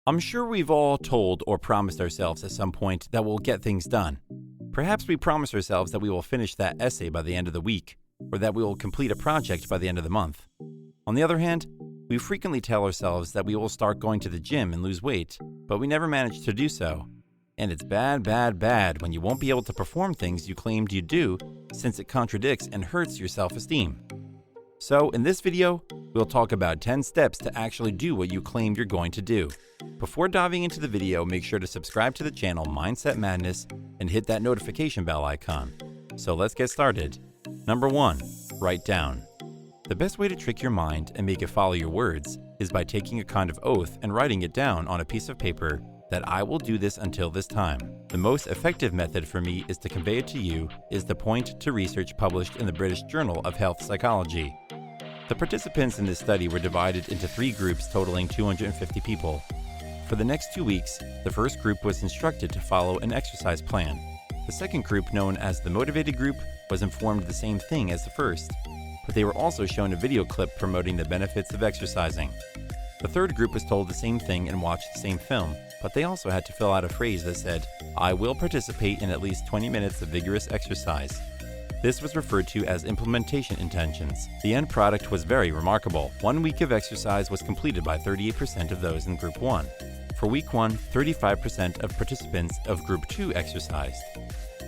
I'm sure we've all told or promised ourselves at some point that we'll get things done. Perhaps we promise ourselves that we will finish that essay by the end of the week, or that we will complete a project by the end of the month. On the other hand, we frequently tell ourselves that we will start going to the gym and lose weight, but we never manage to do so. And it's bad when you won't be able to perform things you claimed you'd do, since it contradicts and hurts your self-esteem. So in this video, we'll talk about 10 steps to actually do what you claimed you're going to do. Before diving into the video, make sure to subscribe to the channel Mindset Madness and hit that notification bell icon. So let's get started. Number 1, write down. The best way to trick your mind and make it follow your words is by taking a kind of oath and writing it down on a piece of paper that I will do this until this time. The most effective method for me is to convey it to you is to point to research published in the British Journal of Health Psychology. The participants in this study were divided into 3 groups totaling 250 people. For the next 2 weeks, the first group was instructed to follow an exercise plan. The second group, known as the motivated group, was informed the same thing as the first, but they were also shown a video clip promoting the benefits of exercising. The third group was told the same thing and watched the same film, but they also had to fill out a phrase that said, "I will participate in at least 20 minutes of vigorous exercise." This was referred to as implementation intentions. The end product was very remarkable. 1 week of exercise was completed by 38% of those in Group 1. For Week 1, 35% of participants of Group 2 exercised.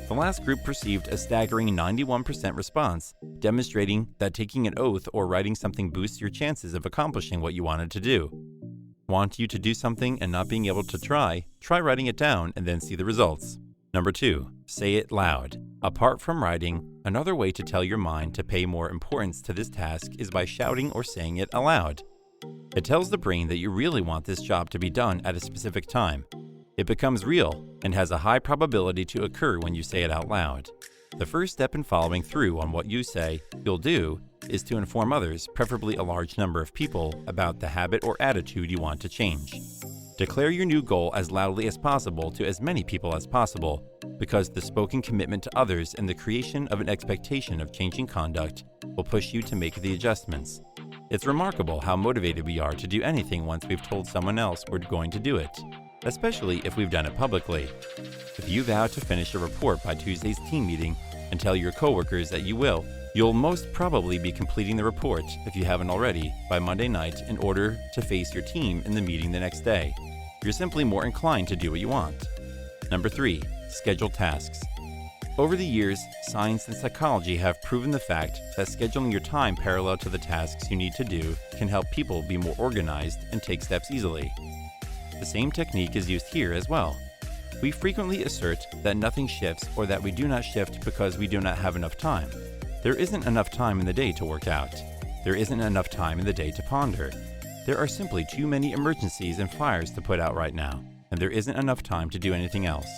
The last group received a staggering 91% response, demonstrating that taking an oath or writing something boosts your chances of accomplishing what you wanted to do. Want you to do something and not being able to try writing it down and then see the results. Number 2, say it loud. Apart from writing, another way to tell your mind to pay more importance to this task is by shouting or saying it aloud. It tells the brain that you really want this job to be done at a specific time. It becomes real and has a high probability to occur when you say it out loud. The first step in following through on what you say you'll do is to inform others, preferably a large number of people, about the habit or attitude you want to change. Declare your new goal as loudly as possible to as many people as possible, because the spoken commitment to others and the creation of an expectation of changing conduct will push you to make the adjustments. It's remarkable how motivated we are to do anything once we've told someone else we're going to do it, especially if we've done it publicly. If you vow to finish a report by Tuesday's team meeting and tell your coworkers that you will, you'll most probably be completing the report, if you haven't already, by Monday night in order to face your team in the meeting the next day. You're simply more inclined to do what you want. Number 3, schedule tasks. Over the years, science and psychology have proven the fact that scheduling your time parallel to the tasks you need to do can help people be more organized and take steps easily. The same technique is used here as well. We frequently assert that nothing shifts or that we do not shift because we do not have enough time. There isn't enough time in the day to work out. There isn't enough time in the day to ponder. There are simply too many emergencies and fires to put out right now, and there isn't enough time to do anything else.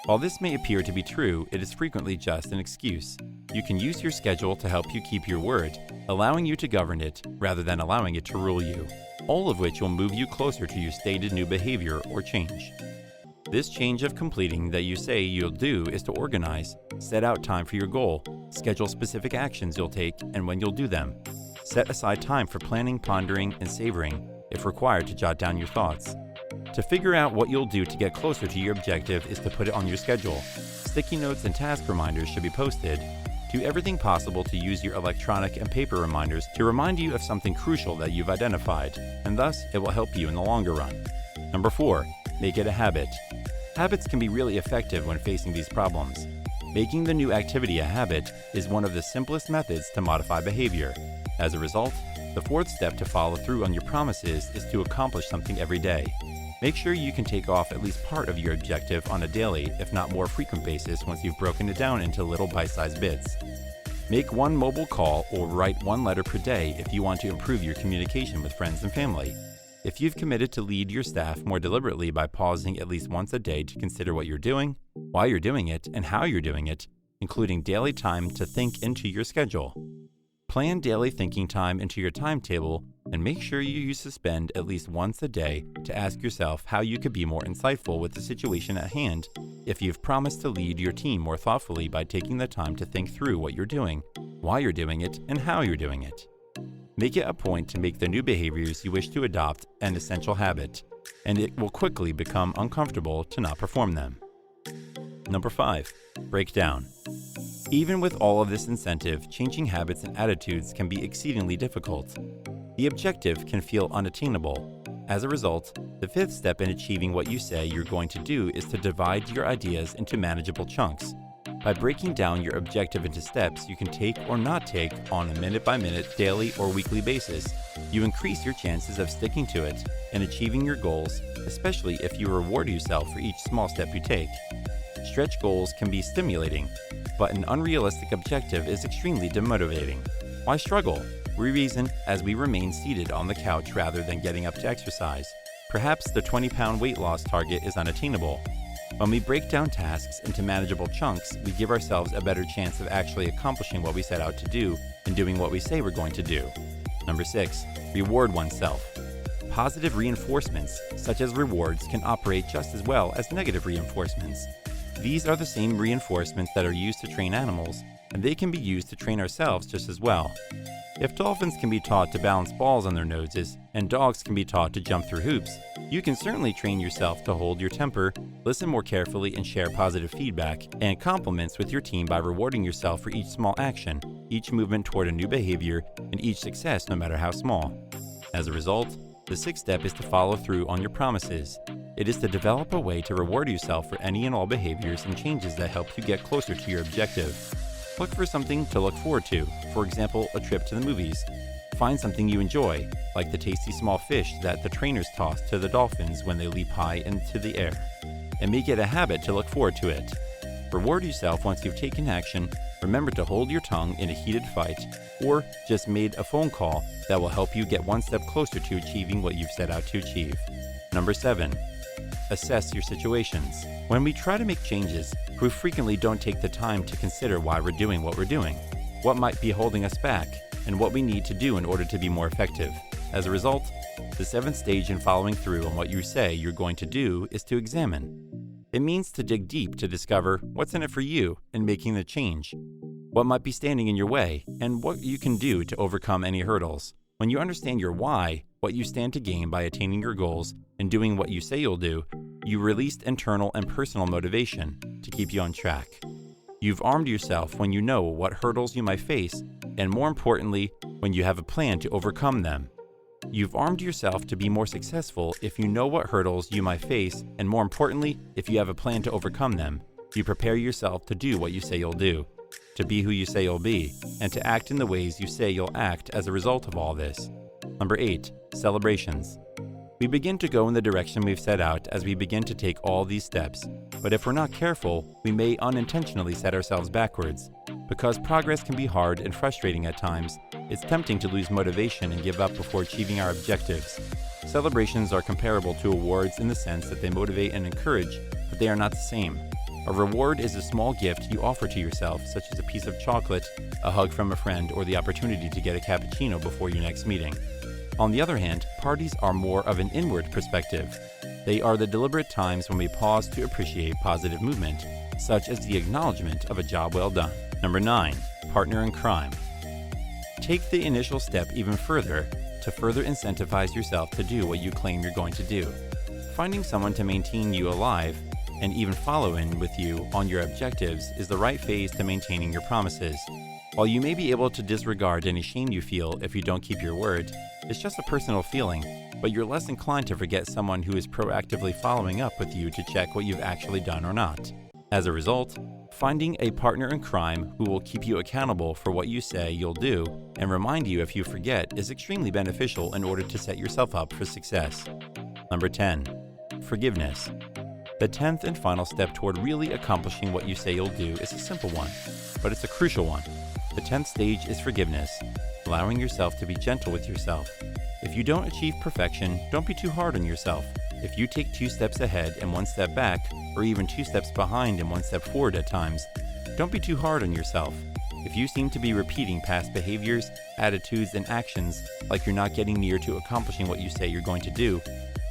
While this may appear to be true, it is frequently just an excuse. You can use your schedule to help you keep your word, allowing you to govern it rather than allowing it to rule you, all of which will move you closer to your stated new behavior or change. This change of completing that you say you'll do is to organize, set out time for your goal, schedule specific actions you'll take and when you'll do them. Set aside time for planning, pondering, and savoring, if required to jot down your thoughts. To figure out what you'll do to get closer to your objective is to put it on your schedule. Sticky notes and task reminders should be posted. Do everything possible to use your electronic and paper reminders to remind you of something crucial that you've identified, and thus it will help you in the longer run. Number 4, make it a habit. Habits can be really effective when facing these problems. Making the new activity a habit is one of the simplest methods to modify behavior. As a result, the 4th step to follow through on your promises is to accomplish something every day. Make sure you can take off at least part of your objective on a daily, if not more frequent basis once you've broken it down into little bite-sized bits. Make 1 mobile call or write 1 letter per day if you want to improve your communication with friends and family. If you've committed to lead your staff more deliberately by pausing at least once a day to consider what you're doing, why you're doing it, and how you're doing it, including daily time to think into your schedule. Plan daily thinking time into your timetable and make sure you suspend at least once a day to ask yourself how you could be more insightful with the situation at hand if you've promised to lead your team more thoughtfully by taking the time to think through what you're doing, why you're doing it, and how you're doing it. Make it a point to make the new behaviors you wish to adopt an essential habit. and it will quickly become uncomfortable to not perform them. Number 5. Break down. Even with all of this incentive, changing habits and attitudes can be exceedingly difficult. The objective can feel unattainable. As a result, the 5th step in achieving what you say you're going to do is to divide your ideas into manageable chunks. By breaking down your objective into steps you can take or not take on a minute-by-minute, daily, or weekly basis, you increase your chances of sticking to it and achieving your goals, especially if you reward yourself for each small step you take. Stretch goals can be stimulating, but an unrealistic objective is extremely demotivating. Why struggle? We reason as we remain seated on the couch rather than getting up to exercise. Perhaps the 20-pound weight loss target is unattainable. When we break down tasks into manageable chunks, we give ourselves a better chance of actually accomplishing what we set out to do and doing what we say we're going to do. Number 6. Reward oneself. Positive reinforcements, such as rewards, can operate just as well as negative reinforcements. These are the same reinforcements that are used to train animals, and they can be used to train ourselves just as well. If dolphins can be taught to balance balls on their noses, and dogs can be taught to jump through hoops, you can certainly train yourself to hold your temper, listen more carefully, and share positive feedback and compliments with your team by rewarding yourself for each small action, each movement toward a new behavior, and each success, no matter how small. As a result, the 6th step is to follow through on your promises. It is to develop a way to reward yourself for any and all behaviors and changes that help you get closer to your objective. Look for something to look forward to, for example, a trip to the movies. Find something you enjoy, like the tasty small fish that the trainers toss to the dolphins when they leap high into the air, and make it a habit to look forward to it. Reward yourself once you've taken action. Remember to hold your tongue in a heated fight, or just made a phone call that will help you get one step closer to achieving what you've set out to achieve. Number 7. Assess your situations. When we try to make changes, we frequently don't take the time to consider why we're doing what we're doing, what might be holding us back, and what we need to do in order to be more effective. As a result, the 7th stage in following through on what you say you're going to do is to examine. It means to dig deep to discover what's in it for you in making the change, what might be standing in your way, and what you can do to overcome any hurdles. When you understand your why, what you stand to gain by attaining your goals and doing what you say you'll do, you released internal and personal motivation to keep you on track. You've armed yourself when you know what hurdles you might face, and more importantly, when you have a plan to overcome them. You've armed yourself to be more successful if you know what hurdles you might face, and more importantly, if you have a plan to overcome them. You prepare yourself to do what you say you'll do, to be who you say you'll be, and to act in the ways you say you'll act as a result of all this. Number 8. Celebrations. We begin to go in the direction we've set out as we begin to take all these steps, but if we're not careful, we may unintentionally set ourselves backwards. Because progress can be hard and frustrating at times, it's tempting to lose motivation and give up before achieving our objectives. Celebrations are comparable to awards in the sense that they motivate and encourage, but they are not the same. A reward is a small gift you offer to yourself, such as a piece of chocolate, a hug from a friend, or the opportunity to get a cappuccino before your next meeting. On the other hand, parties are more of an inward perspective. They are the deliberate times when we pause to appreciate positive movement, such as the acknowledgement of a job well done. Number 9. Partner in crime. Take the initial step even further to further incentivize yourself to do what you claim you're going to do. Finding someone to maintain you alive and even follow in with you on your objectives is the right phase to maintaining your promises. While you may be able to disregard any shame you feel if you don't keep your word, it's just a personal feeling, but you're less inclined to forget someone who is proactively following up with you to check what you've actually done or not. As a result, finding a partner in crime who will keep you accountable for what you say you'll do and remind you if you forget is extremely beneficial in order to set yourself up for success. Number 10. Forgiveness. The 10th and final step toward really accomplishing what you say you'll do is a simple one, but it's a crucial one. The 10th stage is forgiveness, allowing yourself to be gentle with yourself. If you don't achieve perfection, don't be too hard on yourself. If you take 2 steps ahead and 1 step back, or even 2 steps behind and 1 step forward at times, don't be too hard on yourself. If you seem to be repeating past behaviors, attitudes, and actions like you're not getting near to accomplishing what you say you're going to do,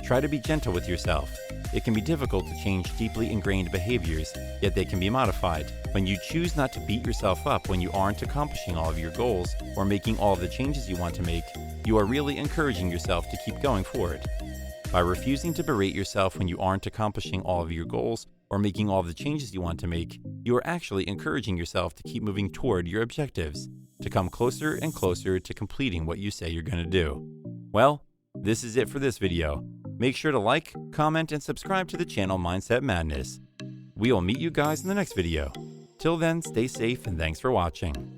try to be gentle with yourself. It can be difficult to change deeply ingrained behaviors, yet they can be modified. When you choose not to beat yourself up when you aren't accomplishing all of your goals or making all of the changes you want to make, you are really encouraging yourself to keep going forward. By refusing to berate yourself when you aren't accomplishing all of your goals or making all of the changes you want to make, you are actually encouraging yourself to keep moving toward your objectives, to come closer and closer to completing what you say you're going to do. Well, this is it for this video. Make sure to like, comment, and subscribe to the channel Mindset Madness. We will meet you guys in the next video. Till then, stay safe and thanks for watching.